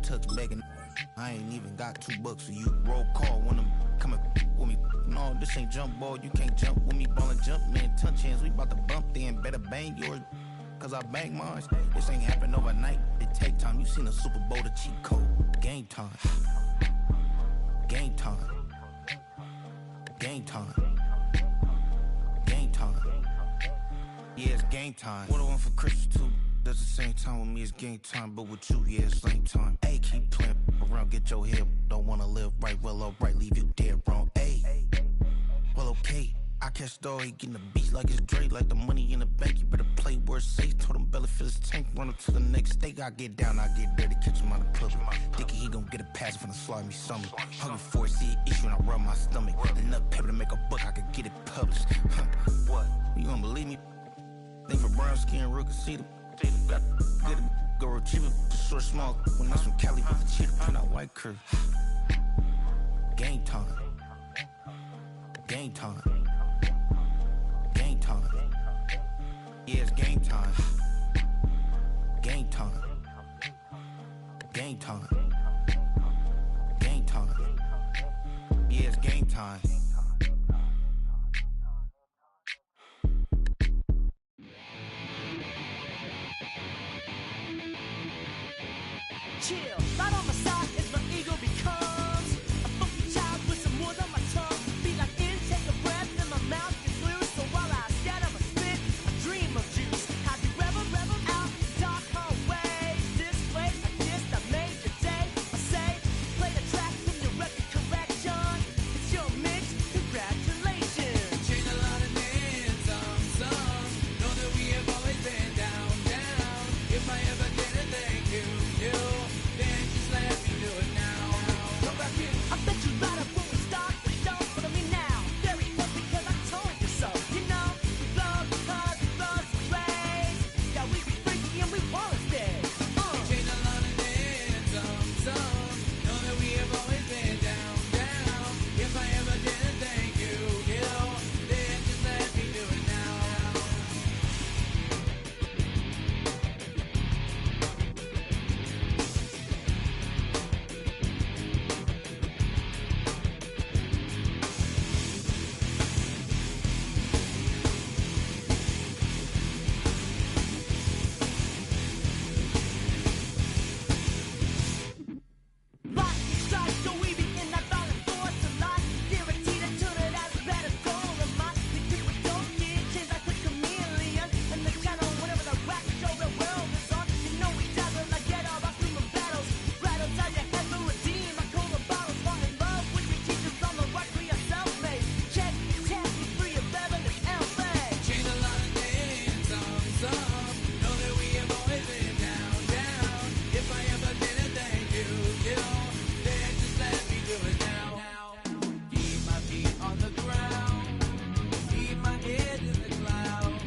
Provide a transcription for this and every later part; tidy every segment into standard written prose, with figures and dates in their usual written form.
touch begging. I ain't even got $2 for you. Roll call when I'm coming with me. No, this ain't jump ball. You can't jump with me. Ballin' jump, man. Touch hands. We bout to bump then. Better bang yours, cause I bang mine. This ain't happen overnight. It take time. You seen the Super Bowl, the cheat code. Game time. Game time. Game time. Game time. Yeah, it's game time. What I want for Christmas too. That's the same time with me, it's game time. But with you, yeah, it's same time. Ayy, keep playing around, get your head. Don't wanna live right, well, alright, leave you dead wrong. Ayy, well, okay. I catch the dog, he getting the beats like it's Dre. Like the money in the bank, you better play where it's safe. Told him belly fill his tank, run him to the next state. I get down, I get dirty, catch him on the public. Thinking he gon' get a pass from the slaughter me summer. Hungry for it, see it issue and I rub my stomach. Enough paper to make a book, I could get it published. What? You don't believe me? Think for brown skin, real can see them. Got good, go retrieve it, short, small. When that's from Cali, but the cheetah print out white curve. Game time. Game time. Game time. Yeah, it's game time. Game time. Game time. Game time. Yeah, it's game time. Chill, right on my side as my ego becomes a funky child with some words on my tongue. Feel like in, take a breath, and my mouth gets loose. So while I scatter my spit, I dream of juice. Have you ever out in dark hallways? This place like this that made your day. I say, play the track from your record collection. It's your mix, congratulations. Changed a lot of names, some know that we have always been down, down. If I ever did a thank you, then just let me do it now. Come back here. I bet you light up when we start the show. Follow me now, very close because I told you so. You know, we blow because we blow some rays. Yeah, we be freaky and we wanna stay. Changed a lot of names, some know that we have always been down, down. If I ever did a thank you, then just let me do it now. Lightning strikes, so we be in that violent force of life. Guaranteed to turn it as a better goal of mine. The people don't get changed like a chameleon. And the channel, whenever the rap show the world is on, you know we dazzle like get all our human battles. Right outside your head will redeem. I call the bottles, fall in love with your teachers on the right for your self-made. Check your test, be free of evidence, LA. Changed a lot of names, some know that we have always been down, down. If I ever did a thank you, then just let me do it now. Keep my feet on the ground, keep my head in the clouds,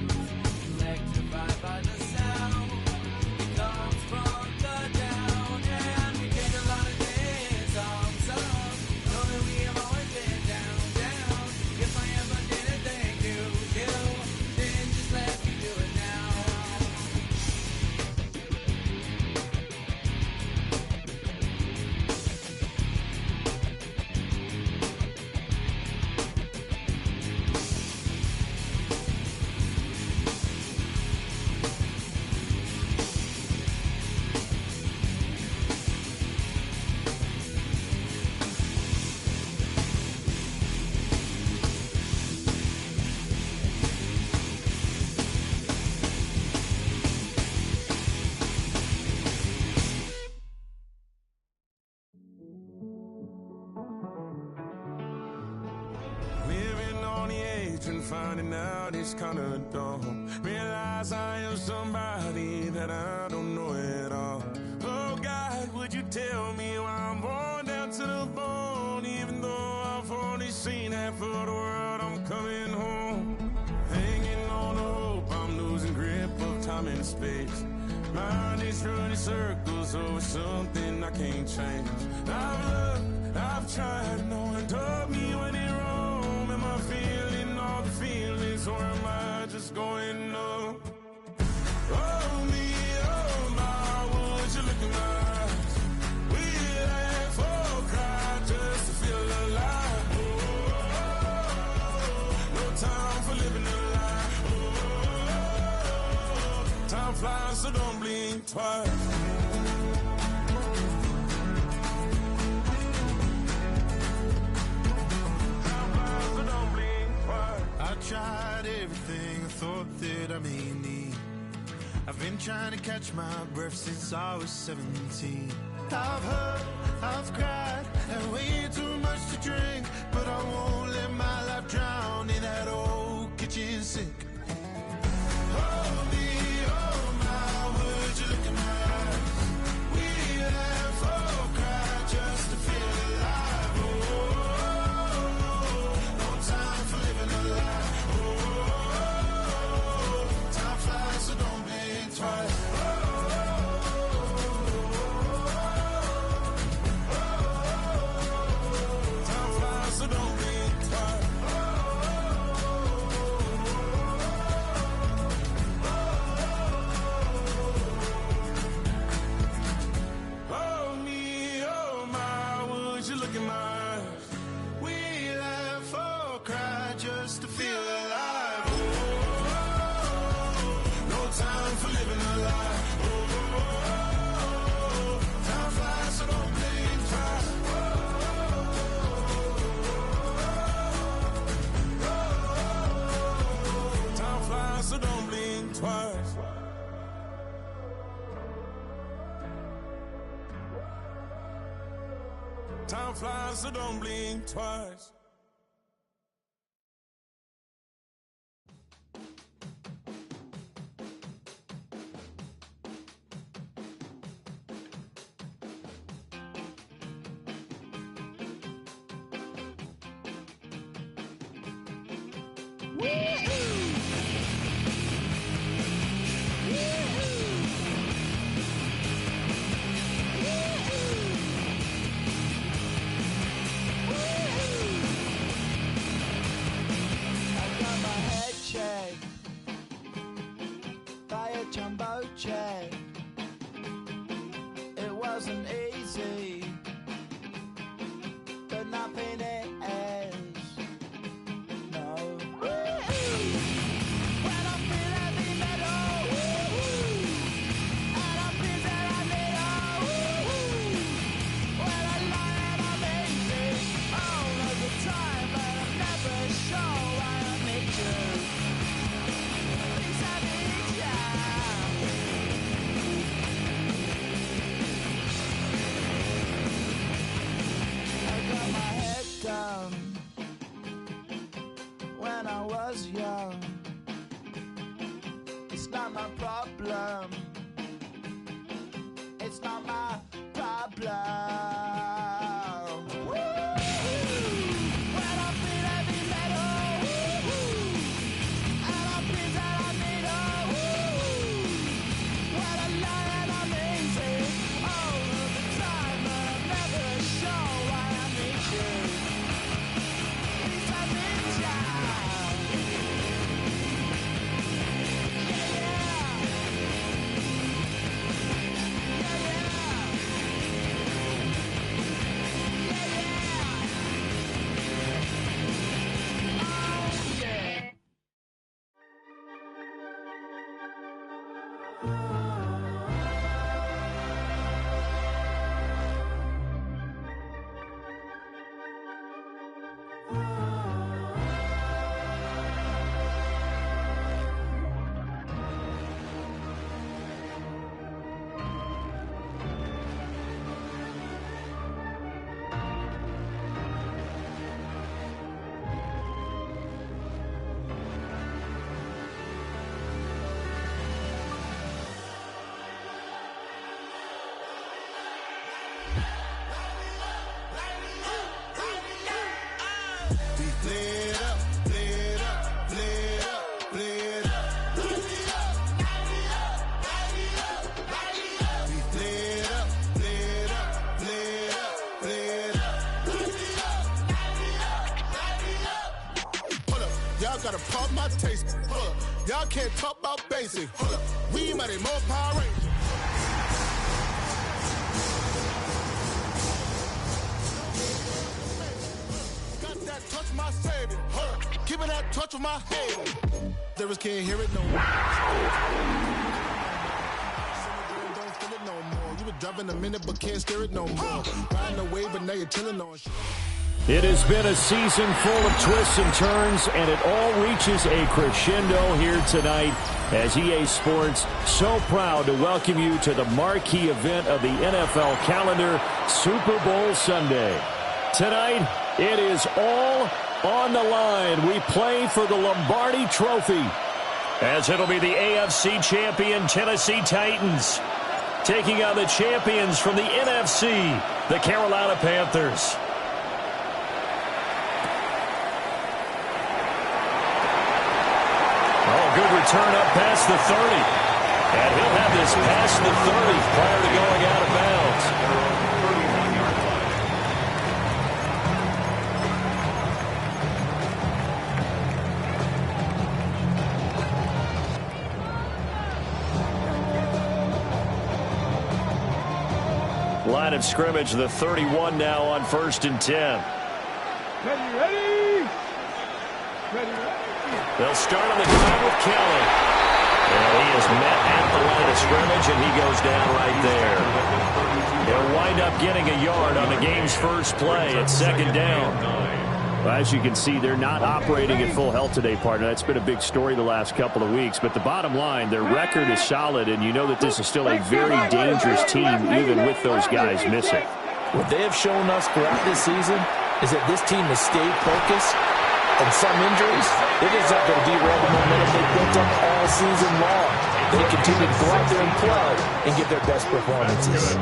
electrified by the sound. It comes from the down, and we change a lot of names, some know that we have always been down, down. If I ever did a thank you, then just let me do it now. Living on the edge and finding out it's kinda dumb. Realize I am somebody that I don't know at all. Oh God, would you tell me why I'm worn down to the bone? Even though I've only seen half of the world, I'm coming home. Hanging on to hope, I'm losing grip of time and space. Mind is running circles over something I can't change. I've looked, I've tried, no one told me when it wrong. Am I feeling all the feelings, or am I just going up? Oh me, oh my, would you look in my eyes? so don't blink twice. I tried everything I thought that I may need. I've been trying to catch my breath since I was 17. I've hurt, I've cried, and way too much to drink, but I won't let my life drown in that old kitchen sink. Hold me, oh my, would you look in my eyes? We laugh or cry just to feel alive. Oh, no time for living a lie. Oh, time flies, so don't blink twice. Time flies, so don't blink twice. Oh me, oh my, would you look in my eyes? We laugh or cry just to feel alive. Oh, no time for living a lie. Oh, time flies, so don't blink twice. Time flies, so don't blink twice. Time flies, so don't blink twice. I got my head checked by a jumbo jet. It wasn't easy, but nothing is. No. When I feel heavy metal, and I feel that I need when I lie and I'm easy all of the time, but I'm never sure why I need you. Please, I need you. I got my head down when I was young. It's not my problem. It's not my problem. When I feel heavy metal, and I feel that I need when I lie and I'm easy all of the time, but I'm never sure why I need you. Please, I need you. Yeah, gotta pump my taste. Hold up. Y'all can't talk about basic. Hold up. We mighty more Power Rangers. Got that touch my savior. Hold up. Giving that touch with my head. Lyrics can't hear it no more. Driving a minute but can't steer it no more. Riding a wave but now you're chilling on shit. It has been a season full of twists and turns, and it all reaches a crescendo here tonight as EA Sports so proud to welcome you to the marquee event of the NFL calendar, Super Bowl Sunday. Tonight, it is all on the line. We play for the Lombardi Trophy, as it'll be the AFC champion Tennessee Titans taking on the champions from the NFC, the Carolina Panthers. Good return up past the 30. And he'll have this past the 30 prior to going out of bounds. Line of scrimmage, the 31 now on 1st and 10. Ready? They'll start on the drive with Kelly. And he is met at the line of scrimmage, and he goes down right there. They'll wind up getting a yard on the game's first play at 2nd down. Well, as you can see, they're not operating at full health today, partner. That's been a big story the last couple of weeks. But the bottom line, their record is solid, and you know that this is still a very dangerous team, even with those guys missing. What they have shown us throughout this season is that this team has stayed focused. And some injuries, they're just not going to derail the momentum they've built up all season long. They continue to go out there and play and give their best performances.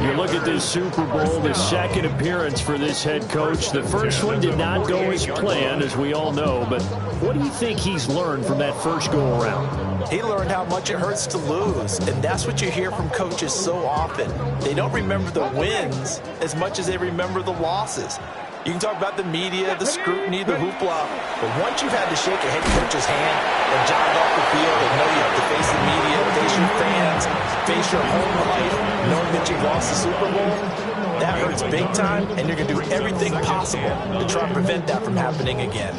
You look at this Super Bowl, the second appearance for this head coach. The first one did not go as planned, as we all know. But what do you think he's learned from that first go-around? He learned how much it hurts to lose, and that's what you hear from coaches so often. They don't remember the wins as much as they remember the losses. You can talk about the media, the scrutiny, the hoopla, but once you've had to shake a head coach's hand and jog off the field and know you have to face the media, face your fans, face your home life, knowing that you've lost the Super Bowl, that hurts big time, and you're going to do everything possible to try and prevent that from happening again.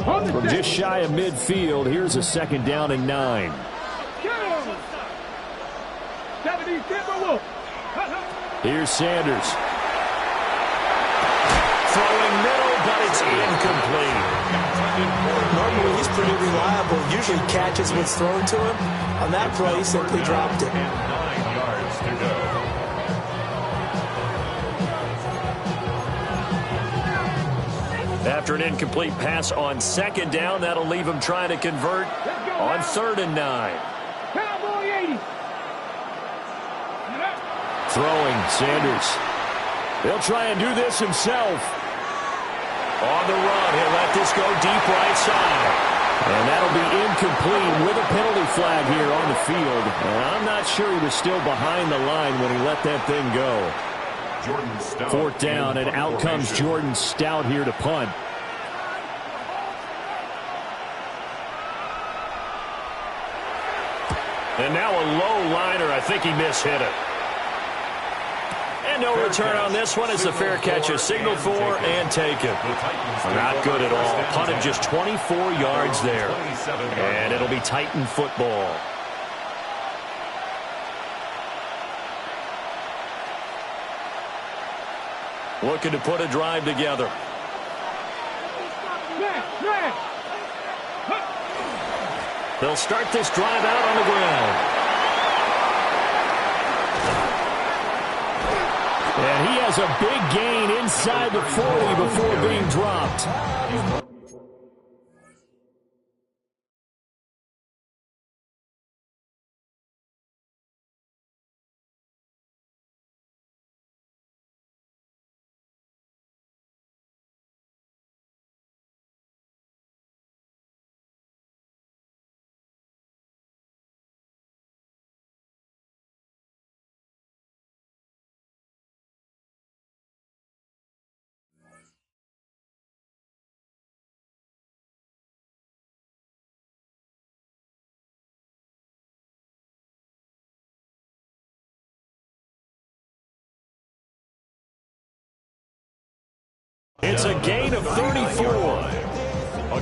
From just shy of midfield, here's a 2nd down and 9. Here's Sanders. Throwing middle, but it's incomplete. Normally, he's pretty reliable. Usually catches what's thrown to him. On that play, he simply dropped it. 9 yards to go. After an incomplete pass on 2nd down, that'll leave him trying to convert on 3rd and 9. Throwing, Sanders. He'll try and do this himself. On the run, he'll let this go deep right side. And that'll be incomplete with a penalty flag here on the field. And I'm not sure he was still behind the line when he let that thing go. 4th down, and out comes Jordan Stout here to punt. And now a low liner. I think he mishit it. And no return on this one. It's a fair catch, a signal for and taken. Not good at all. Punted just 24 yards there. And it'll be Titan football. Looking to put a drive together. They'll start this drive out on the ground. And he has a big gain inside the 40 before being dropped. It's a gain of 34.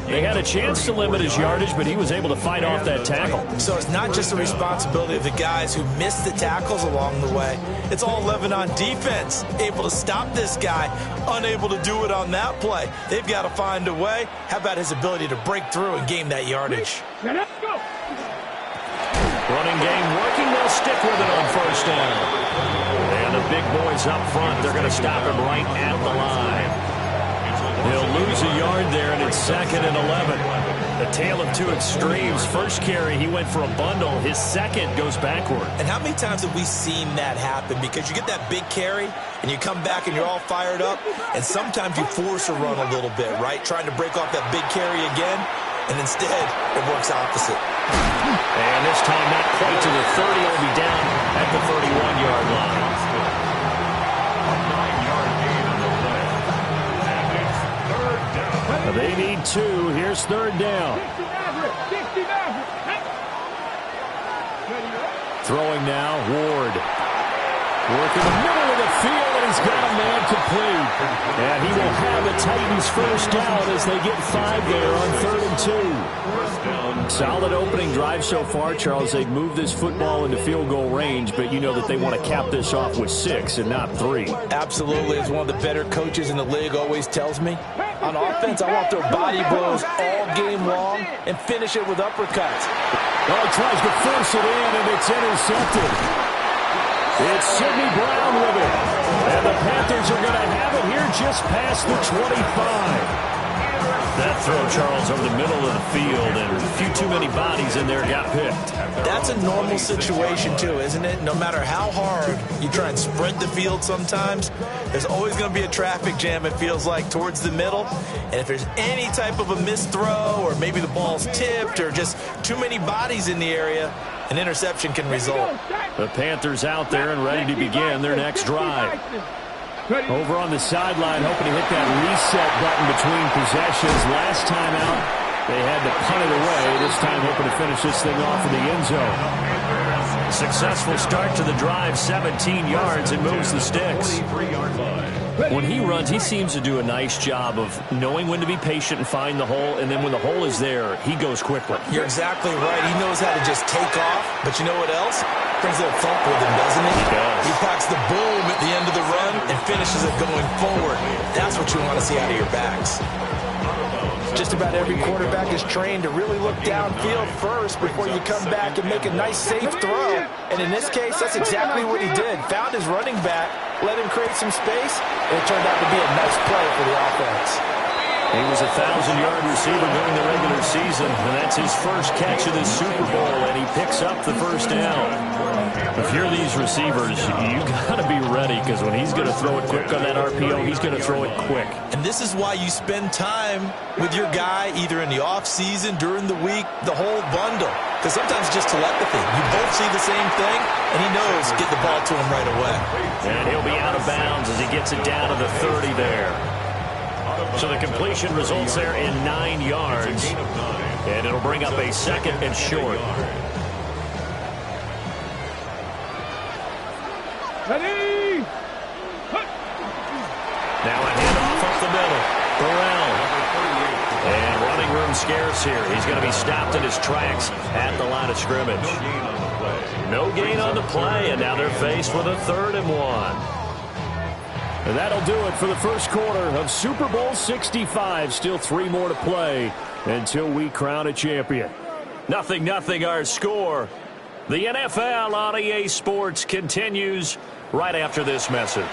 They had a chance to limit his yardage, but he was able to fight off that tackle. So it's not just the responsibility of the guys who missed the tackles along the way. It's all 11 on defense, able to stop this guy, unable to do it on that play. They've got to find a way. How about his ability to break through and gain that yardage? Running game working. They'll stick with it on first down. And the big boys up front, they're going to stop him right at the line. He'll lose a yard there, and it's 2nd and 11. The tale of two extremes. First carry, he went for a bundle. His second goes backward. And how many times have we seen that happen? Because you get that big carry, and you come back and you're all fired up, and sometimes you force a run a little bit, right? Trying to break off that big carry again, and instead it works opposite. And this time not quite to the 30. He'll be down at the 31-yard line. They need 2. Here's 3rd down. Throwing now, Ward. Working the middle of the field, and he's got a man complete. And he will have the Titans first down as they get 5 there on 3rd and 2. Solid opening drive so far, Charles. They've moved this football into field goal range, but you know that they want to cap this off with 6 and not 3. Absolutely. As one of the better coaches in the league always tells me, on offense, I want their body blows all game long and finish it with uppercuts. Oh, he tries to force it in, and it's intercepted. It's Sidney Brown with it. And the Panthers are going to have it here just past the 25. That throw, Charles, over the middle of the field, and a few too many bodies in there got picked. That's a normal situation, too, isn't it? No matter how hard you try and spread the field sometimes, there's always going to be a traffic jam, it feels like, towards the middle. And if there's any type of a missed throw, or maybe the ball's tipped, or just too many bodies in the area, an interception can result. The Panthers out there and ready to begin their next drive. Over on the sideline, hoping to hit that reset button between possessions. Last time out, they had to punt it away. This time hoping to finish this thing off in the end zone. Successful start to the drive, 17 yards, and moves the sticks. When he runs, he seems to do a nice job of knowing when to be patient and find the hole, and then when the hole is there, he goes quickly. You're exactly right. He knows how to just take off, but you know what else? Brings a little thump with him, doesn't he? He does. He packs the boom at the end of the run and finishes it going forward. That's what you want to see out of your backs. Just about every quarterback is trained to really look downfield first before you come back and make a nice, safe throw. And in this case, that's exactly what he did. Found his running back, let him create some space, and it turned out to be a nice play for the offense. He was a 1,000-yard receiver during the regular season, and that's his first catch of this Super Bowl, and he picks up the first down. If you're these receivers, you got to be ready, because when he's going to throw it quick on that RPO, he's going to throw it quick. And this is why you spend time with your guy either in the offseason, during the week, the whole bundle. Because sometimes just telepathy. You both see the same thing, and he knows get the ball to him right away. And he'll be out of bounds as he gets it down to the 30 there. So the completion results there in 9 yards, and it'll bring up a 2nd and short. Ready? Now a handoff up the middle. Burrell. And running room scarce here. He's going to be stopped in his tracks at the line of scrimmage. No gain on the play, and now they're faced with a 3rd and 1. And that'll do it for the first quarter of Super Bowl 65. Still 3 more to play until we crown a champion. 0-0 our score. The NFL on EA Sports continues right after this message.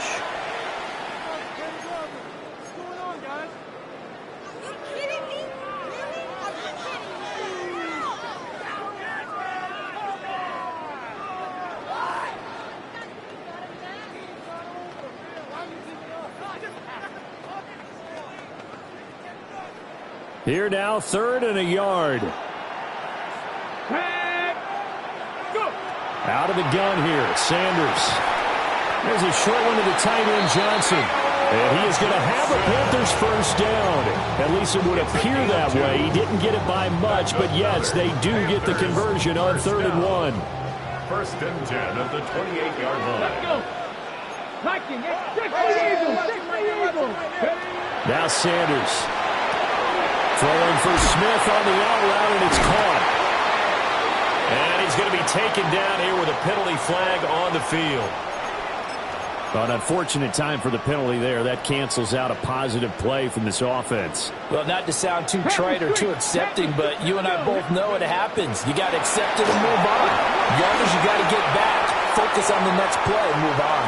Here now, 3rd and a yard. Out of the gun here, Sanders. There's a short one to the tight end, Johnson. And he is going to have the Panthers first down. At least it would appear that way. He didn't get it by much, but yes, they do get the conversion on 3rd and 1. 1st and 10 at the 28-yard line. Now Sanders. Throwing for Smith on the out route, and it's caught. And he's going to be taken down here with a penalty flag on the field. An unfortunate time for the penalty there. That cancels out a positive play from this offense. Well, not to sound too trite or too accepting, but you and I both know it happens. You got to accept it and move on. Youngers, you got to get back, focus on the next play, and move on.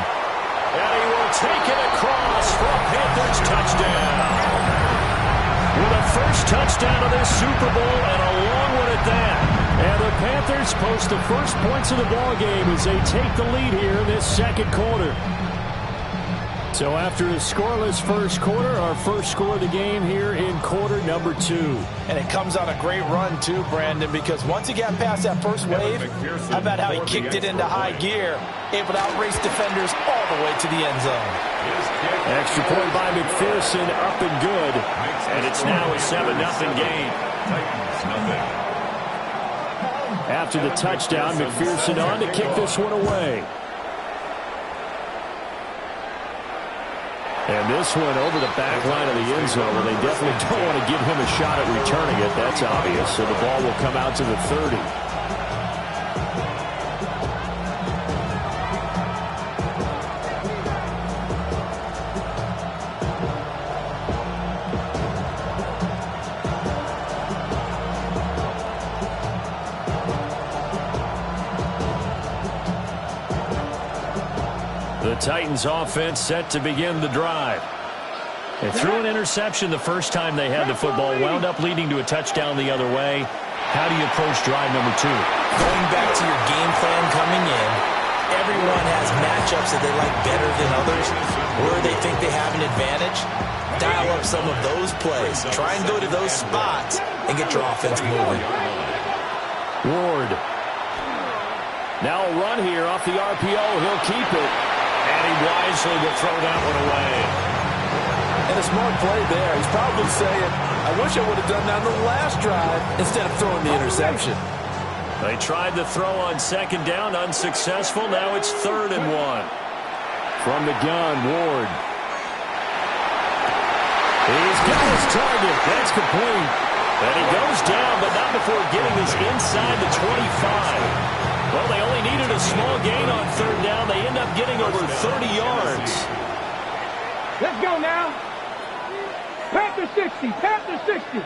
And he will take it across for a Panthers touchdown. With the first touchdown of this Super Bowl and a long one at that. And the Panthers post the first points of the ball game as they take the lead here in this second quarter. So after a scoreless first quarter, our first score of the game here in quarter number 2. And it comes on a great run, too, Brandon, because once he got past that first wave, how about how he kicked it into high gear, able to outrace defenders all the way to the end zone. Extra point by McPherson, up and good. And it's now a 7-0 game. After the touchdown, McPherson on to kick this one away. And this one over the back line of the end zone. Well, they definitely don't want to give him a shot at returning it. That's obvious. So the ball will come out to the 30. The Titans offense set to begin the drive. They threw an interception the first time they had the football, wound up leading to a touchdown the other way. How do you approach drive number 2? Going back to your game plan coming in, everyone has matchups that they like better than others, where they think they have an advantage. Dial up some of those plays. Try and go to those spots and get your offense moving. Ward. Now a run here off the RPO. He'll keep it. And he wisely will throw that one away. And a smart play there. He's probably saying, I wish I would have done that on the last drive instead of throwing the interception. They tried the throw on second down, unsuccessful. Now it's 3rd and 1. From the gun, Ward. He's got his target. That's complete. And he goes down, but not before getting this inside the 25. Well, they only needed a small gain on 3rd down. They end up getting over 30 yards. Let's go now. Panther 60. Panther 60.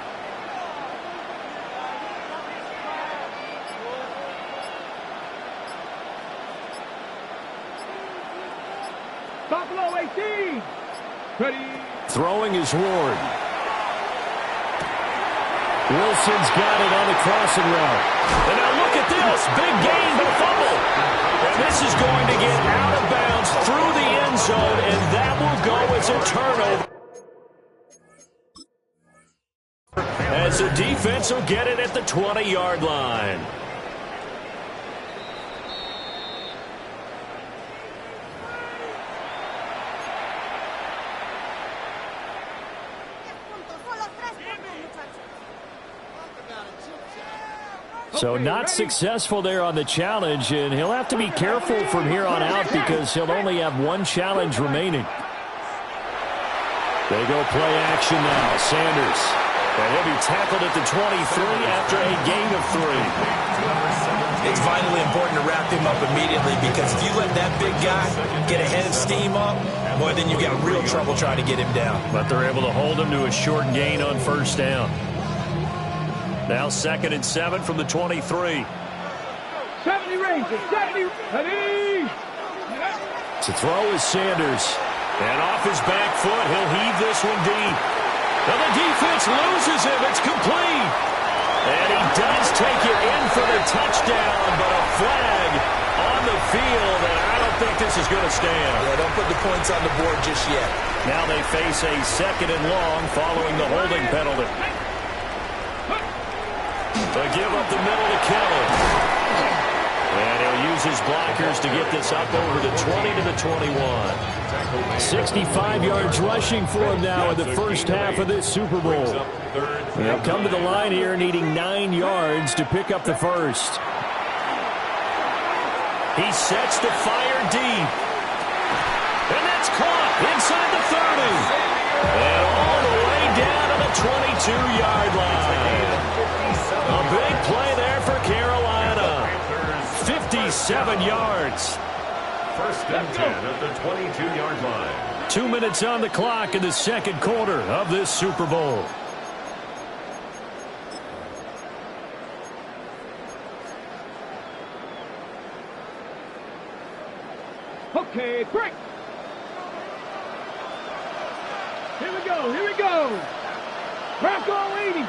Buffalo 18. Ready. Throwing is Ward. Wilson's got it on the crossing route. And now look at this. Big gain, but a fumble. And this is going to get out of bounds through the end zone, and that will go as a turnover. As the defense will get it at the 20-yard line. So not successful there on the challenge, and he'll have to be careful from here on out because he'll only have one challenge remaining. They go play action now. Sanders. And he'll be tackled at the 23 after a gain of 3. It's vitally important to wrap him up immediately because if you let that big guy get ahead of steam up, boy, then you've got real trouble trying to get him down. But they're able to hold him to a short gain on 1st down. Now 2nd and 7 from the 23. 70 Rangers. 70. Ready. To throw is Sanders. And off his back foot, he'll heave this one deep. And the defense loses him. It's complete. And he does take it in for the touchdown, but a flag on the field, and I don't think this is going to stand. Yeah, don't put the points on the board just yet. Now they face a 2nd and long following the holding penalty. They give up the middle to Kelly. And he'll use his blockers to get this up over the 20 to the 21. 65 yards rushing for him now in the first half of this Super Bowl. They'll come to the line here needing 9 yards to pick up the first. He sets to fire deep. And that's caught inside the 30. And all the way down to the 22-yard line. A big play there for Carolina. 57 yards. First and 10 at the 22-yard line. 2 minutes on the clock in the second quarter of this Super Bowl. Okay, break. Here we go, here we go. Bronco 80.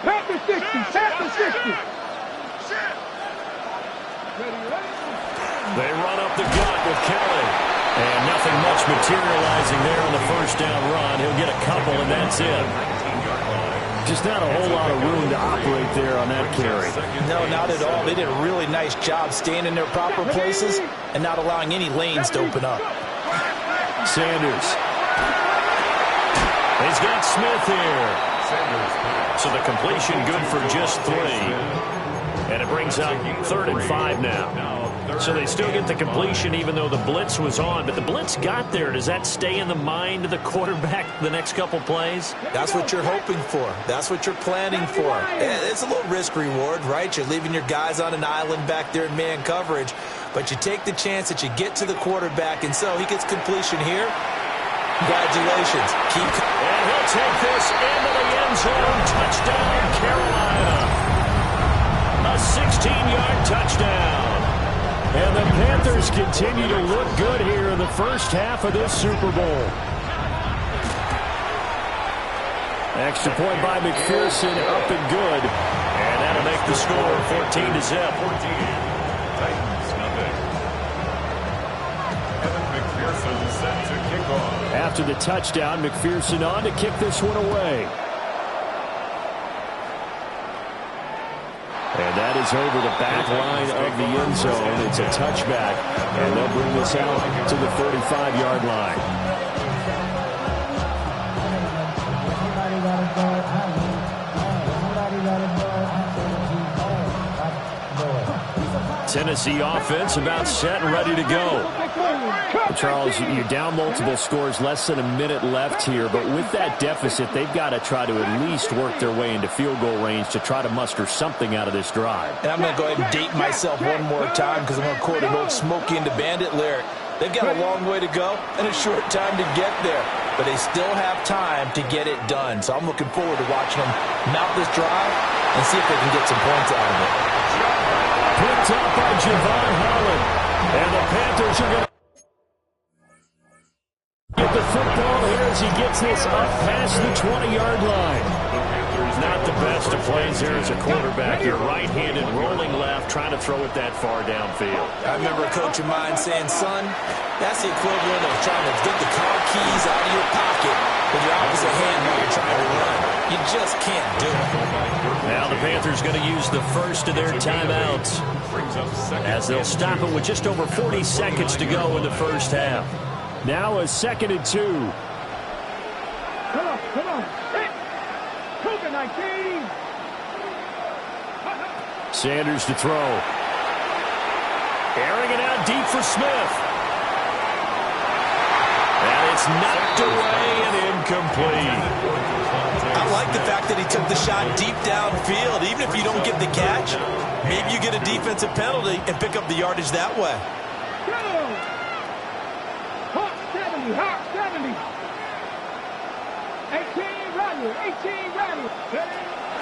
Panther 60, Panther 60. Ready. They run up the gut with Kelly. And nothing much materializing there on the first down run. He'll get a couple, and that's it. Just not a whole lot of room to operate there on that carry. No, not at all. They did a really nice job staying in their proper places and not allowing any lanes to open up. Sanders. He's got Smith here. So the completion good for just 3. And it brings up 3rd and 5 now. So they still get the completion even though the blitz was on. But the blitz got there. Does that stay in the mind of the quarterback the next couple plays? That's what you're hoping for. That's what you're planning for. It's a little risk-reward, right? You're leaving your guys on an island back there in man coverage. But you take the chance that you get to the quarterback. And so he gets completion here. Congratulations. And he'll take this into the end zone. Touchdown, Carolina. A 16-yard touchdown. And the Panthers continue to look good here in the first half of this Super Bowl. Extra point by McPherson, up and good. And that'll make the score 14-0. Titans nothing. Evan McPherson set to kick off. After the touchdown, McPherson on to kick this one away. And that is over the back line of the end zone. It's a touchback, and they'll bring this out to the 35-yard line. Tennessee offense about set and ready to go. Charles, you're down multiple scores, less than a minute left here, but with that deficit, they've got to try to at least work their way into field goal range to try to muster something out of this drive. And I'm going to go ahead and date myself one more time because I'm going to quote an old Smokey and the Bandit lyric. They've got a long way to go and a short time to get there, but they still have time to get it done. So I'm looking forward to watching them mount this drive and see if they can get some points out of it. Picked up by Javon Holland, and the Panthers are going to get the football here as he gets this up past the 20-yard line. Not the best of plays there as a quarterback. You're right-handed, rolling left, trying to throw it that far downfield. I remember a coach of mine saying, son, that's the equivalent of trying to get the car keys out of your pocket with your opposite hand while you're trying to run. You just can't do it. Now the Panthers going to use the first of their timeouts as they'll stop it with just over 40 seconds to go in the first half. Now a 2nd and 2. Come on. Hey, Cougar 19. Sanders to throw. Airing it out deep for Smith. And it's knocked away and incomplete. I like the fact that he took the shot deep downfield. Even if you don't get the catch, maybe you get a defensive penalty and pick up the yardage that way. Hawk 70, Hawk 70. 18 Riley.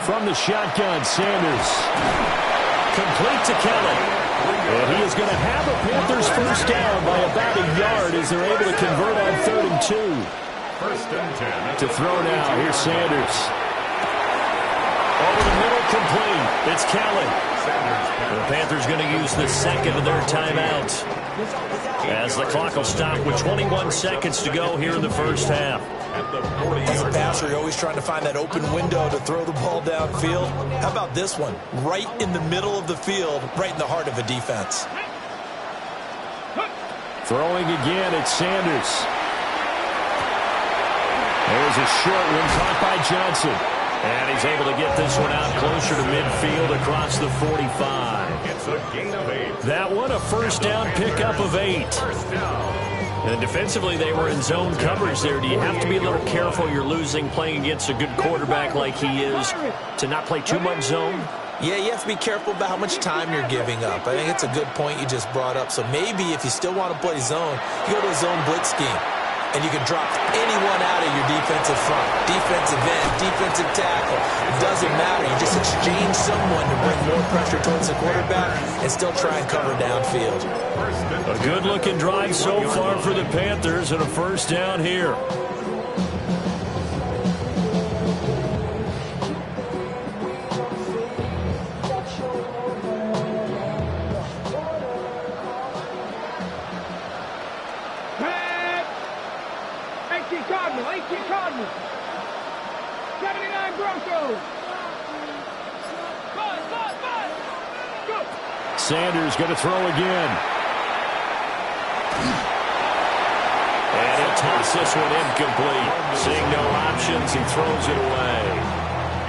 From the shotgun, Sanders. Complete to Kelly. And he is going to have a Panthers first down by about a yard as they're able to convert on 3rd and 2. First and 10. To throw now, here's Sanders. Over the middle, complete. It's Kelly. The Panthers going to use the second of their timeouts as the clock will stop with 21 seconds to go here in the first half. As a passer, you're always trying to find that open window to throw the ball downfield. How about this one? Right in the middle of the field, right in the heart of a defense. Throwing again, it's Sanders. There's a short one caught by Johnson. And he's able to get this one out closer to midfield across the 45. It's a gain of 8. That one a first down pickup of 8. And defensively, they were in zone coverage there. Do you have to be a little careful? You're losing playing against a good quarterback like he is to not play too much zone? Yeah, you have to be careful about how much time you're giving up. I think it's a good point you just brought up. So maybe if you still want to play zone, you go to a zone blitz scheme. And you can drop anyone out of your defensive front, defensive end, defensive tackle. It doesn't matter. You just exchange someone to bring more pressure towards the quarterback and still try and cover downfield. A good-looking drive so far for the Panthers and a first down here. Cardinals. 79 Broncos. Go. Sanders going to throw again. And he'll toss this one incomplete. Seeing no options, he throws it away.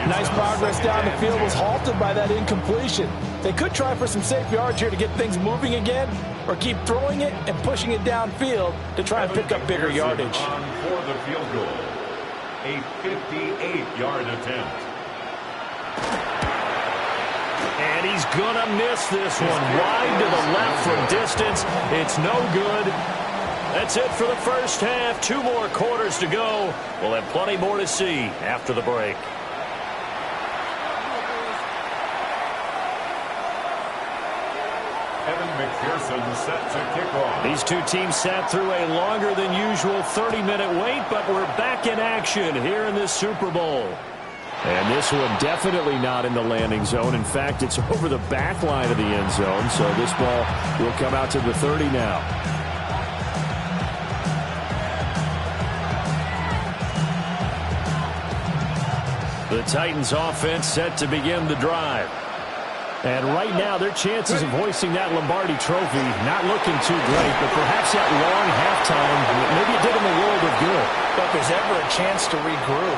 Nice progress down the field was halted by that incompletion. They could try for some safe yards here to get things moving again, or keep throwing it and pushing it downfield to try and pick up bigger yardage. For the field goal, a 58-yard attempt. And he's going to miss this one. Wide to the left from distance. It's no good. That's it for the first half. 2 more quarters to go. We'll have plenty more to see after the break. McPherson set to kick off. These two teams sat through a longer than usual 30-minute wait, but we're back in action here in this Super Bowl. And this one definitely not in the landing zone. In fact, it's over the back line of the end zone, so this ball will come out to the 30 now. The Titans offense set to begin the drive. And right now, their chances of hoisting that Lombardi trophy not looking too great, but perhaps that long halftime, maybe it did them a world of good. But if there's ever a chance to regroup,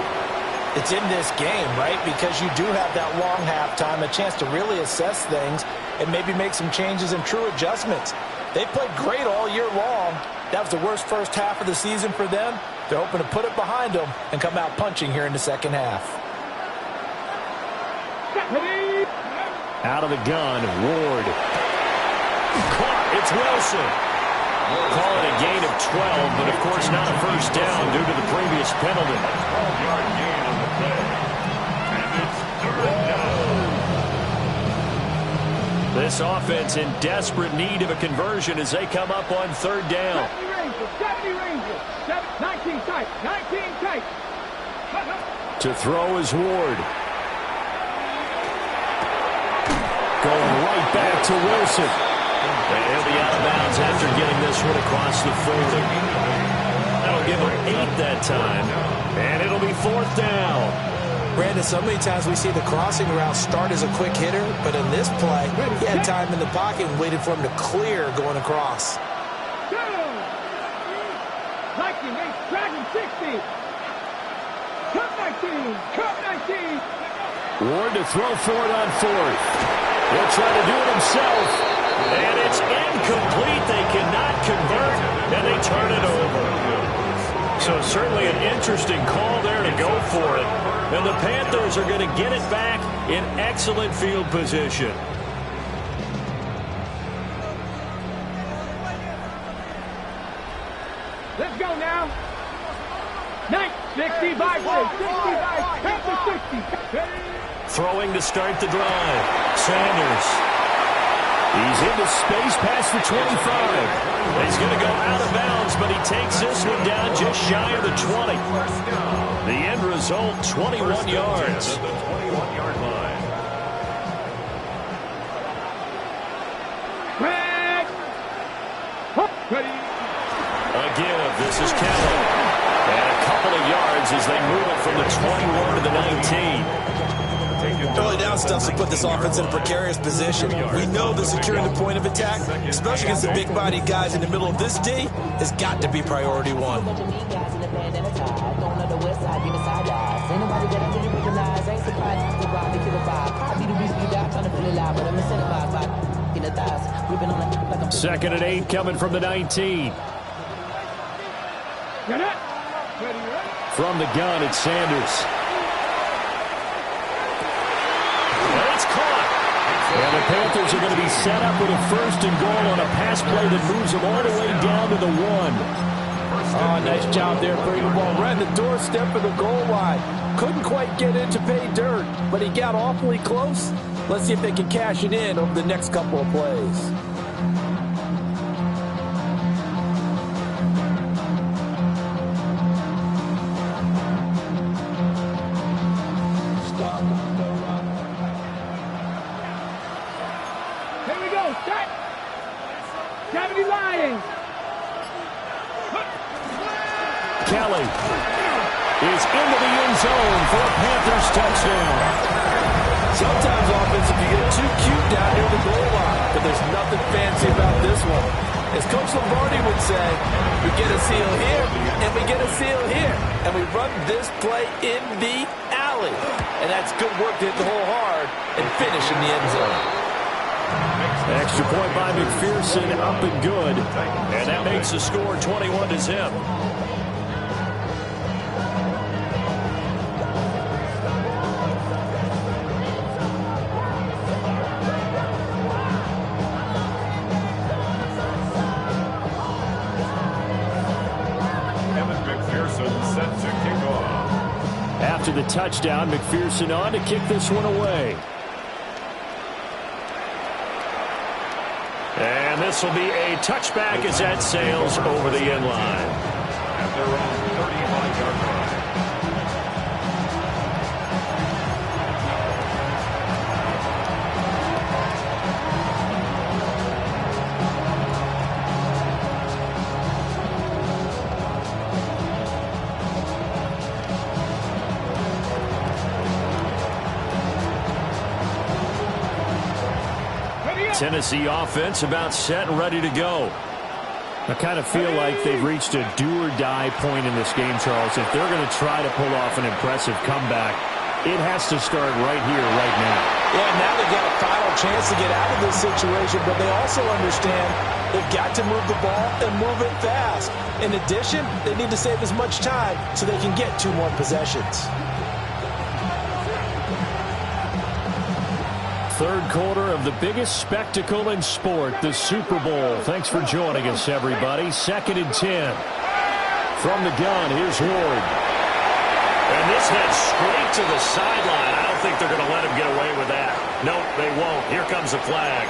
it's in this game, right? Because you do have that long halftime, a chance to really assess things and maybe make some changes and true adjustments. They played great all year long. That was the worst first half of the season for them. They're hoping to put it behind them and come out punching here in the second half. Out of the gun, Ward. Caught, it's Wilson. Call it a gain of 12, but of course not a first down due to the previous penalty. 12-yard gain on the play. And it's 3rd down. This offense in desperate need of a conversion as they come up on 3rd down. 70 Rangers. 19 tight. 19 tight. To throw is Ward. Going right back to Wilson. And he'll be out of bounds after getting this one across the 40. That'll give him 8 that time. And it'll be 4th down. Brandon, so many times we see the crossing route start as a quick hitter, but in this play, he had time in the pocket and waited for him to clear going across. 19, Dragon 60. Cup 19. Cup 19. Ward to throw for it on 4th. He'll try to do it himself. And it's incomplete. They cannot convert, and they turn it over. So certainly an interesting call there to go for it. And the Panthers are going to get it back in excellent field position. Let's go now. 65, 60. Throwing to start the drive. Sanders. He's into space past the 25. He's going to go out of bounds, but he takes this one down just shy of the 20. The end result, 21 yards. At the 21-yard line. A give. This is Kelly. And a couple of yards as they move it from the 21 to the 19. Early down stuff to put this offense in a precarious position. We know that securing the point of attack, especially against the big-bodied guys in the middle of this D, has got to be priority one. Second and 8 coming from the 19. From the gun, it's Sanders. And it's caught. And the Panthers are going to be set up with a 1st and goal on a pass play that moves them all the way down to the 1. Oh, nice job there, bringing the ball right in the doorstep of the goal line. Couldn't quite get in to pay dirt, but he got awfully close. Let's see if they can cash it in over the next couple of plays. Here we go. Set. 70 Lions. Kelly is into the end zone for a Panthers touchdown. Sometimes offense, if you get too cute down near the goal line, but there's nothing fancy about this one. As Coach Lombardi would say, we get a seal here, and we get a seal here, and we run this play in the alley. And that's good work to hit the hole hard and finish in the end zone. Extra point by McPherson, up and good. And that makes the score 21-0. After the touchdown, McPherson on to kick this one away. And this will be a touchback as that sails over the end line. At their own 35-yard line. Tennessee offense about set and ready to go. I kind of feel like they've reached a do-or-die point in this game, Charles. If they're going to try to pull off an impressive comeback, it has to start right here, right now. Yeah, now they've got a final chance to get out of this situation, but they also understand they've got to move the ball and move it fast. In addition, they need to save as much time so they can get 2 more possessions. Third quarter of the biggest spectacle in sport, the Super Bowl. Thanks for joining us, everybody. 2nd and 10. From the gun, here's Ward. And this heads straight to the sideline. I don't think they're going to let him get away with that. Nope, they won't. Here comes the flag.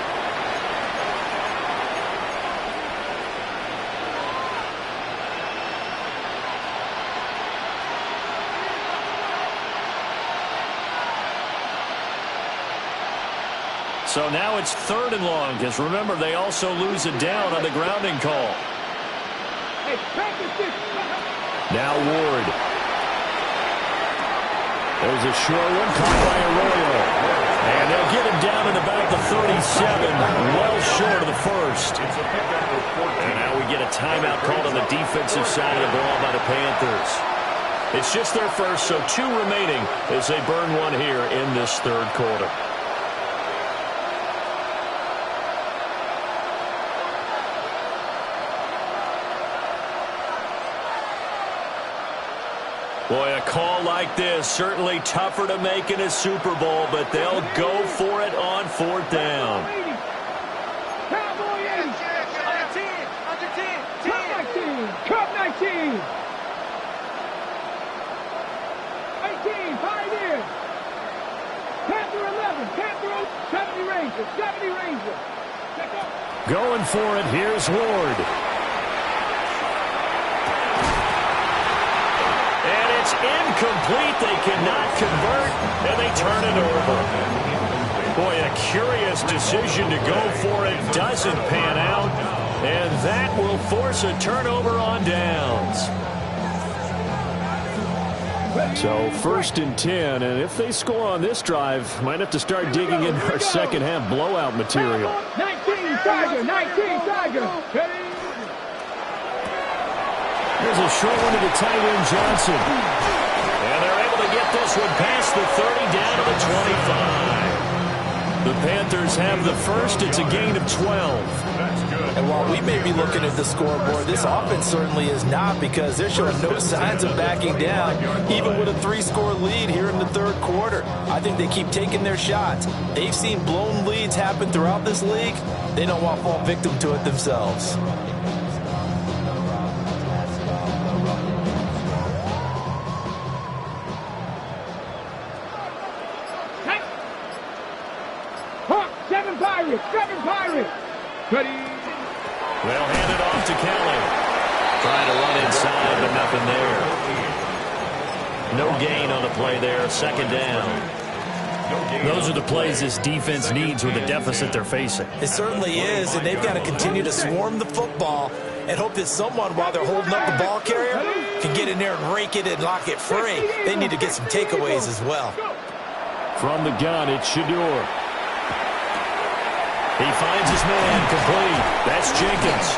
So now it's 3rd and long, because remember, they also lose it down on the grounding call. Now Ward. There's a short one caught by Arroyo. And they'll get him down at about the 37, well short of the 1st. And now we get a timeout called on the defensive side of the ball by the Panthers. It's just their first, so 2 remaining as they burn one here in this 3rd quarter. Boy, a call like this, certainly tougher to make in a Super Bowl, but they'll go for it on 4th down. Cup 19. 18, Pioneers. Panther 11, Panther 70 Rangers, 70 Rangers. Going for it, here's Ward. It's incomplete. They cannot convert, and they turn it over. Boy, a curious decision to go for it. Doesn't pan out, and that will force a turnover on downs. So 1st and 10, and if they score on this drive, might have to start digging in our second half blowout material. 19 Tiger, 19 Tiger. There's a short one to the tight end, Johnson. And they're able to get this one past the 30 down to the 25. The Panthers have the first. It's a gain of 12. That's good. And while we may be looking at the scoreboard, this offense certainly is not, because they're showing no signs of backing down, even with a 3-score lead here in the third quarter. I think they keep taking their shots. They've seen blown leads happen throughout this league. They don't want to fall victim to it themselves. Seven Pirates. Ready. They'll hand it off to Kelly. Trying to run inside, but nothing there. No gain on the play there. Second down. Those are the plays this defense needs with the deficit they're facing. It certainly is, and they've got to continue to swarm the football and hope that someone, while they're holding up the ball carrier, can get in there and rake it and lock it free. They need to get some takeaways as well. From the gun, it's Shador. He finds his man complete. That's Jenkins.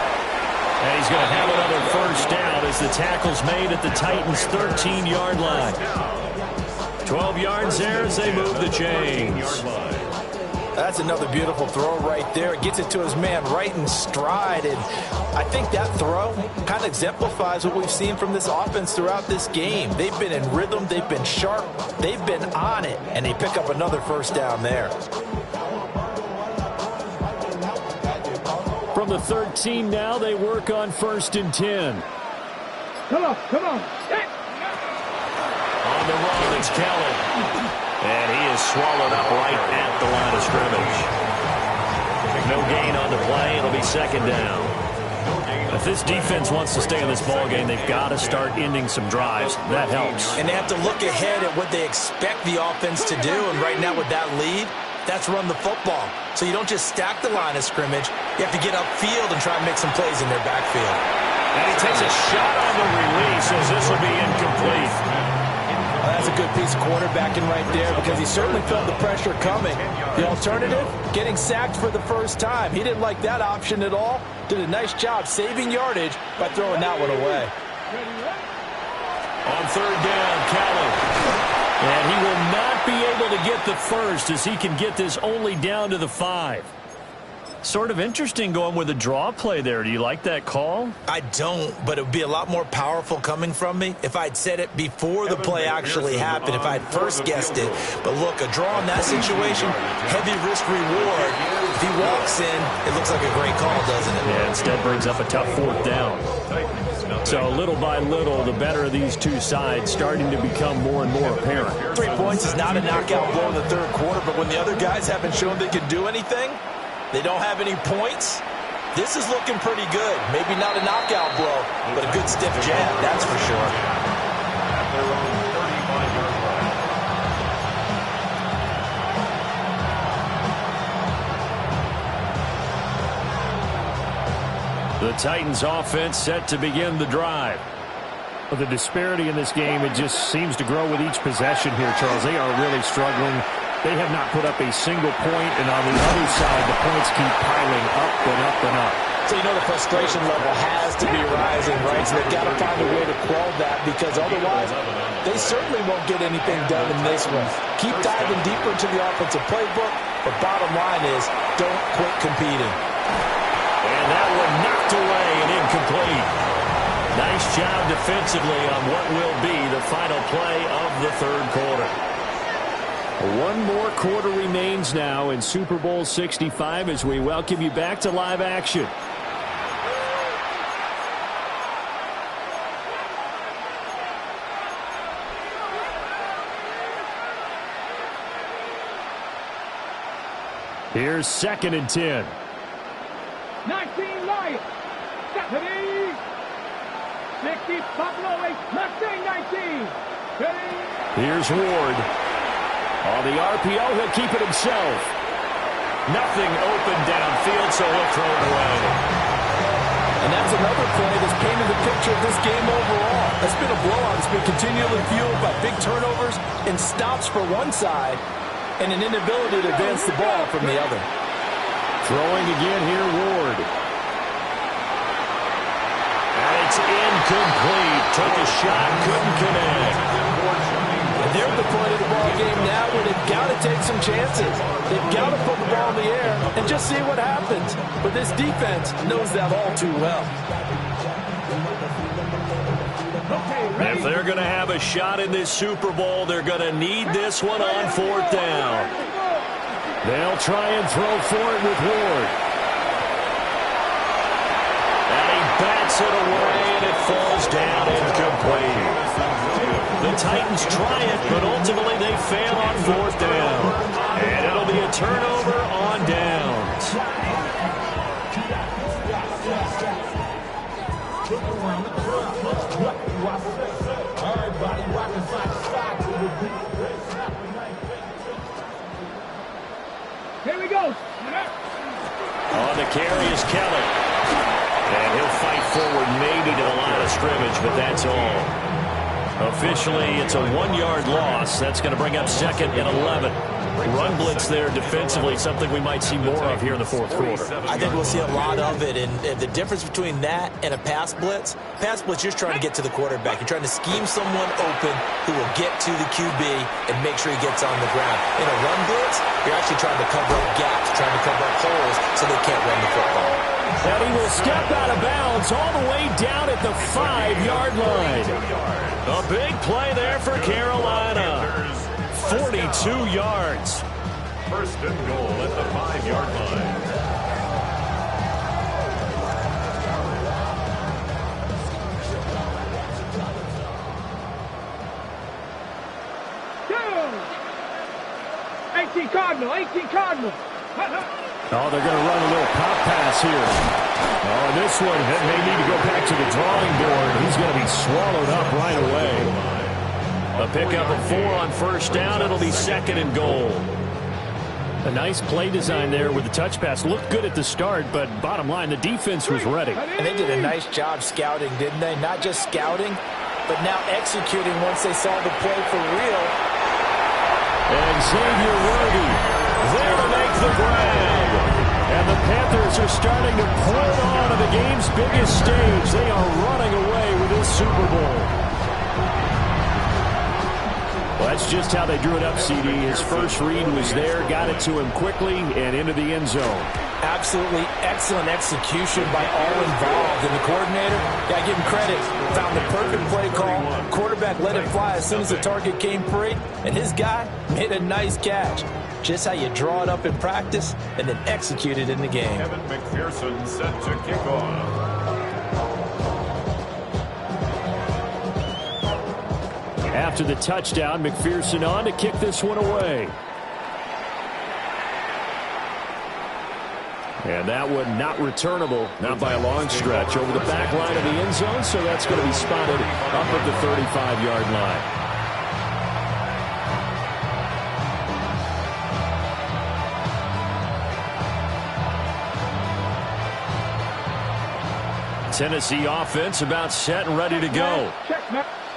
And he's going to have another first down as the tackle's made at the Titans' 13-yard line. 12 yards there as they move the chains. That's another beautiful throw right there. Gets it to his man right in stride. And I think that throw kind of exemplifies what we've seen from this offense throughout this game. They've been in rhythm. They've been sharp. They've been on it. And they pick up another first down there. From the 13 now, they work on 1st and 10. Come on. Hey. On the run, it's Kelly. And he is swallowed up right at the line of scrimmage. No gain on the play. It'll be second down. If this defense wants to stay in this ballgame, they've got to start ending some drives. That helps. And they have to look ahead at what they expect the offense to do. And right now with that lead, that's run the football. So you don't just stack the line of scrimmage. You have to get upfield and try and make some plays in their backfield. And he takes a shot on the release as this will be incomplete. Well, that's a good piece of quarterbacking right there, because he certainly felt the pressure coming. The alternative, getting sacked for the first time. He didn't like that option at all. Did a nice job saving yardage by throwing that one away. On third down, Kelly. And he will not be able to get the first, as he can get this only down to the 5. Sort of interesting going with a draw play there. Do you like that call? I don't, but it would be a lot more powerful coming from me if I'd said it before the play actually happened, if I'd first guessed it. But look, a draw in that situation, heavy risk reward. If he walks in, it looks like a great call, doesn't it? Yeah, instead brings up a tough 4th down. So little by little, the better of these two sides starting to become more and more apparent. 3 points is not a knockout blow in the third quarter, but when the other guys haven't shown they can do anything, they don't have any points, this is looking pretty good. Maybe not a knockout blow, but a good stiff jab, that's for sure. The Titans offense set to begin the drive. The disparity in this game, it just seems to grow with each possession here, Charles. They are really struggling. They have not put up a single point, and on the other side, the points keep piling up and up and up. So you know the frustration level has to be rising, right? So they've got to find a way to quell that, because otherwise they certainly won't get anything done in this one. Keep diving deeper into the offensive playbook, but bottom line is don't quit competing. And that one knocked away and incomplete. Nice job defensively on what will be the final play of the third quarter. One more quarter remains now in Super Bowl 65 as we welcome you back to live action. Here's 2nd and 10. 19 Lions. Stephanie. 60 Buffalo 8. Mustang 19. Ready. Here's Ward. On the RPO, he'll keep it himself. Nothing open downfield, so he'll throw it away. And that's another play that's painted the picture of this game overall. It's been a blowout. It's been continually fueled by big turnovers and stops for one side and an inability to advance the ball from the other. Throwing again here, Ward. And it's incomplete. Took a shot, couldn't connect. And they're at the point of the ball game now where they've got to take some chances. They've got to put the ball in the air and just see what happens. But this defense knows that all too well. If they're going to have a shot in this Super Bowl, they're going to need this one on 4th down. They'll try and throw for it with Ward. And he bats it away, and it falls down incomplete. The Titans try it, but ultimately they fail on 4th down. And it'll be a turnover on downs. Here we go. On the carry is Kelly. And he'll fight forward maybe to the line of scrimmage, but that's all. Officially, it's a 1-yard loss. That's going to bring up 2nd and 11. Run blitz there defensively, something we might see more of here in the 4th quarter. I think we'll see a lot of it, and the difference between that and a pass blitz, you're just trying to get to the quarterback. You're trying to scheme someone open who will get to the QB and make sure he gets on the ground. In a run blitz, you're actually trying to cover up gaps, trying to cover up holes so they can't run the football. And he will step out of bounds all the way down at the 5-yard line. A big play there for Carolina. 42 yards. 1st and goal at the 5-yard line. Go! 18 Cardinal, 18 Cardinal. Oh, they're going to run a little pop pass here. Oh, this one may need to go back to the drawing board. He's going to be swallowed up right away. A pickup of 4 on 1st down. It'll be 2nd and goal. A nice play design there with the touch pass. Looked good at the start, but bottom line, the defense was ready. And they did a nice job scouting, didn't they? Not just scouting, but now executing once they saw the play for real. And Xavier Worthy there to make the grab. And the Panthers are starting to pour it on the game's biggest stage. They are running away with this Super Bowl. Well, that's just how they drew it up, CD. His first read was there, got it to him quickly, and into the end zone. Absolutely excellent execution by all involved. And the coordinator, got to give him credit, found the perfect play call. Quarterback let it fly as soon as the target came free, and his guy made a nice catch. Just how you draw it up in practice and then execute it in the game. Kevin McPherson set to kick off. After the touchdown, McPherson on to kick this one away. And that one not returnable, not by a long stretch, over the back line of the end zone, so that's going to be spotted up at the 35-yard line. Tennessee offense about set and ready to go.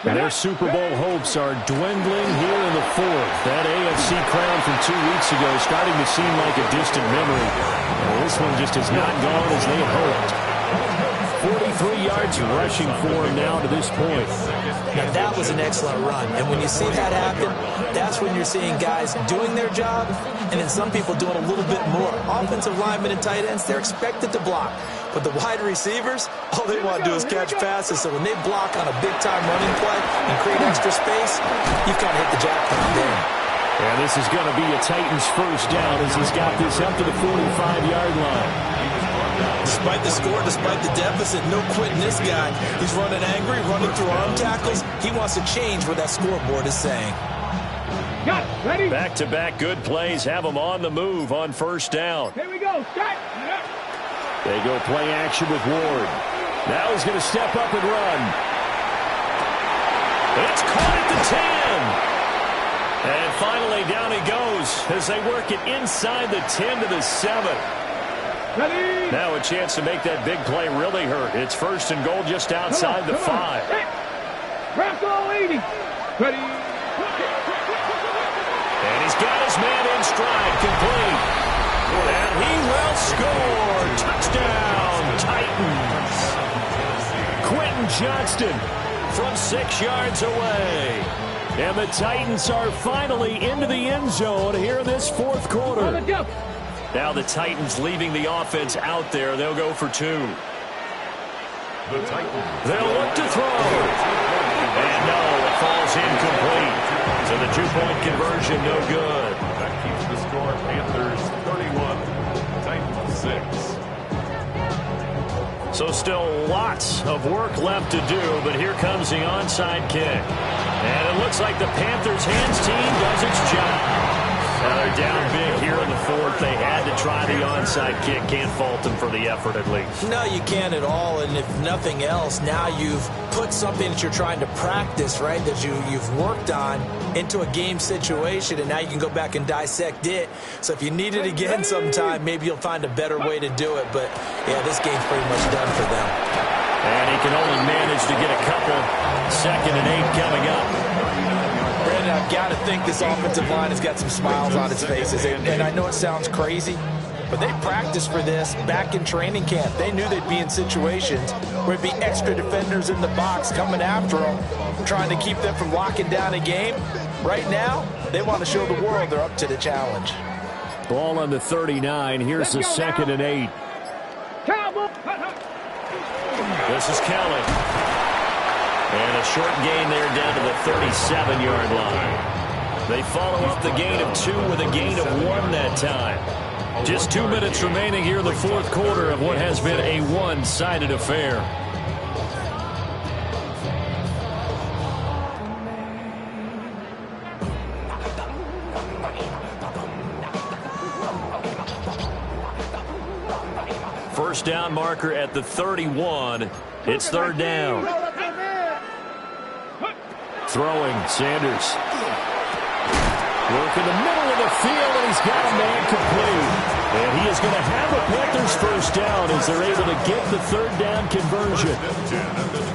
And their Super Bowl hopes are dwindling here in the 4th. That AFC crown from 2 weeks ago starting to seem like a distant memory. And this one just has not gone as they had hoped. 43 yards rushing for him now to this point. Now that was an excellent run. And when you see that happen, that's when you're seeing guys doing their job and then some people doing a little bit more. Offensive linemen and tight ends, they're expected to block. But the wide receivers, all they want to do is catch passes. So when they block on a big-time running play and create extra space, you've got to hit the jackpot there. And this is going to be a Titans first down as he's got this up to the 45-yard line. Despite the score, despite the deficit, no quitting this guy. He's running angry, running through arm tackles. He wants to change what that scoreboard is saying. Ready? Back-to-back good plays have him on the move on first down. Here we go. Start. They go play action with Ward. Now he's going to step up and run. It's caught at the 10. And finally down he goes as they work it inside the 10 to the 7. Ready? Now a chance to make that big play really hurt. It's 1st and goal just outside the 5. Rocco 80. Ready? And he's got his man in stride, complete. And he will score. Touchdown, Titans. Quentin Johnston from 6 yards away. And the Titans are finally into the end zone here in this fourth quarter. Now the Titans leaving the offense out there. They'll go for 2. The Titans. They'll look to throw. And no, it falls incomplete. So the 2-point conversion, no good. That keeps the score Panthers 31, Titans 6. So still lots of work left to do, but here comes the onside kick. And it looks like the Panthers' hands team does its job. Now they're down big here in the fourth. They had to try the onside kick. Can't fault them for the effort at least. No, you can't at all. And if nothing else, now you've put something that you're trying to practice, right, that you've worked on into a game situation, and now you can go back and dissect it. So if you need it again sometime, maybe you'll find a better way to do it. But, yeah, this game's pretty much done for them. And he can only manage to get a couple. 2nd and 8 coming up. Brandon, I've got to think this offensive line has got some smiles on its faces. And I know it sounds crazy, but they practiced for this back in training camp. They knew they'd be in situations where it'd be extra defenders in the box coming after them, trying to keep them from locking down a game. Right now, they want to show the world they're up to the challenge. Ball on the 39. Here's the 2nd and 8. This is Kelly. And a short gain there down to the 37-yard line. They follow up the gain of 2 with a gain of 1 that time. Just 2 minutes remaining here in the fourth quarter of what has been a one-sided affair. First down marker at the 31. It's 3rd down. Throwing, Sanders. Work in the middle of the field, and he's got a man complete. And he is going to have a Panthers first down as they're able to get the 3rd down conversion.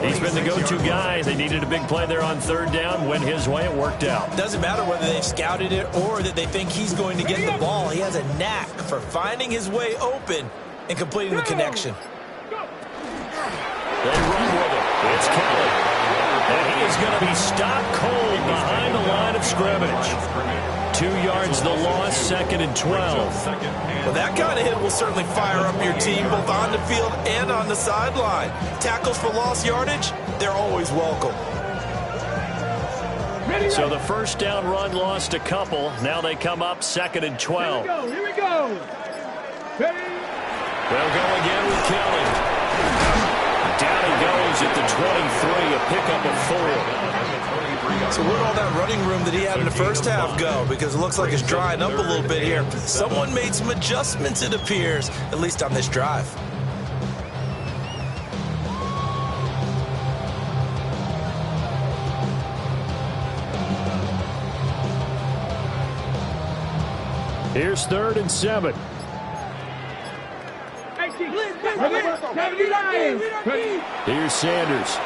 He's been the go-to guy. They needed a big play there on 3rd down. Went his way. It worked out. Doesn't matter whether they've scouted it or that they think he's going to get the ball. He has a knack for finding his way open and completing the connection. They run with it. It's Kelly. And he is going to be stopped cold behind the line of scrimmage. 2 yards the loss, 2nd and 12. Well, that kind of hit will certainly fire up your team both on the field and on the sideline. Tackles for lost yardage, they're always welcome. So the first down run lost a couple. Now they come up 2nd and 12. Here we go. They'll go again with Kelly. Down he goes at the 23, a pickup of 4. So where'd all that running room that he had in the first half go? Because it looks like it's drying up a little bit here. Someone made some adjustments, it appears, at least on this drive. Here's 3rd and 7. Here's Sanders.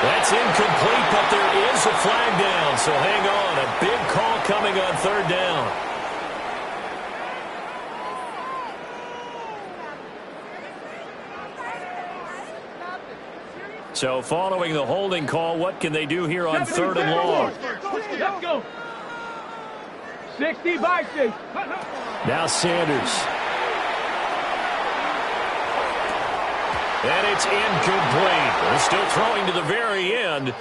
That's incomplete, but there is a flag down, so hang on. A big call coming on 3rd down. So following the holding call, what can they do here on 3rd and long? Let's go. 60 by 6. Now Sanders. And it's incomplete. They're still throwing to the very end.